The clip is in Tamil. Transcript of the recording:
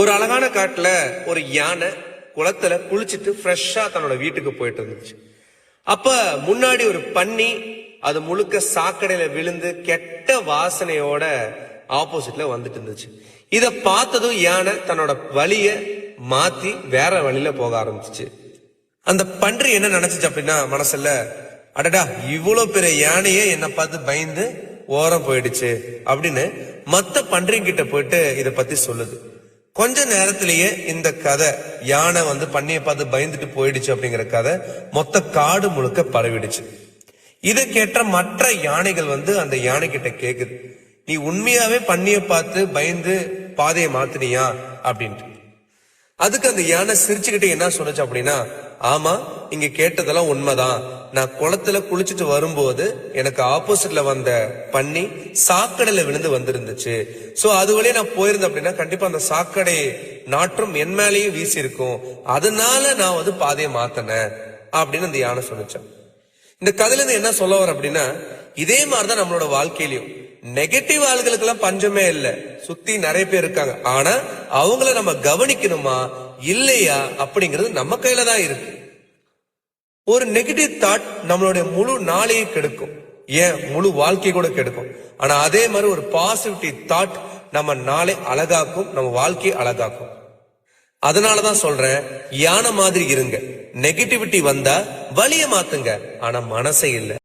ஒரு அழகான காட்டுல ஒரு யானை குளத்துல குளிச்சுட்டு ஃப்ரெஷ்ஷா தன்னோட வீட்டுக்கு போயிட்டு இருந்துச்சு. அப்ப முன்னாடி ஒரு பன்னி அது முழுக்க சாக்கடையில விழுந்து கெட்ட வாசனையோட ஆப்போசிட்ல வந்துட்டு இருந்துச்சு. இத பார்த்ததும் யானை தன்னோட வழிய மாத்தி வேற வழியில போக ஆரம்பிச்சிச்சு. அந்த பன்றி என்ன நினைச்சிச்சு அப்படின்னா மனசுல, அடடா இவ்வளவு பெரிய யானையே என்ன பார்த்து பயந்து ஓரம் போயிடுச்சு அப்படின்னு மத்த பன்றிங்கிட்ட போயிட்டு இத பத்தி சொல்லுது. கொஞ்ச நேரத்திலேயே இந்த கதை யானை பண்ணிய பார்த்து பயந்துட்டு போயிடுச்சு அப்படிங்கிற கதை மொத்த காடு முழுக்க பரவிடுச்சு. இதை கேட்ட மற்ற யானைகள் அந்த யானை கிட்ட கேக்குது, நீ உண்மையாவே பண்ணிய பார்த்து பயந்து பாதையை மாத்தினியா அப்படின்ட்டு. அதுக்கு அந்த யானை சிரிச்சுக்கிட்டு என்ன சொன்னுச்சு அப்படின்னா, ஆமா இங்க கேட்டதெல்லாம் உண்மைதான். நான் குளத்துல குளிச்சுட்டு வரும்போது எனக்கு ஆப்போசிட்ல வந்த பன்னி சாக்கடையில விழுந்து வந்திருந்துச்சு. சோ அது வழியே நான் போயிருந்தேன் அப்படின்னா கண்டிப்பா அந்த சாக்கடை நாற்றும் என் மேலேயும் வீசி இருக்கும். அதனால நான் பாதையை மாத்தினேன் அப்படின்னு அந்த யானை சொன்னிச்சான். இந்த கதையில இருந்து என்ன சொல்ல வர அப்படின்னா, இதே மாதிரிதான் நம்மளோட வாழ்க்கையிலயும் நெகட்டிவ் ஆளுகளுக்கு எல்லாம் பஞ்சமே இல்ல, சுத்தி நிறைய பேர் இருக்காங்க. ஆனா அவங்கள நம்ம கவனிக்கணுமா இல்லையா அப்படிங்கிறது நம்ம கையில தான் இருக்கு. ஒரு நெகட்டிவ் தாட் நம்மளுடைய முழு நாளையே கெடுக்கும், ஏன் முழு வாழ்க்கை கூட கெடுக்கும். ஆனா அதே மாதிரி ஒரு பாசிட்டிவ் தாட் நம்ம நாளை அழகாக்கும், நம்ம வாழ்க்கையை அழகாக்கும். அதனாலதான் சொல்றேன், யானை மாதிரி இருங்க. நெகட்டிவிட்டி வந்தா வழிய மாத்துங்க, ஆனா மனசே இல்ல.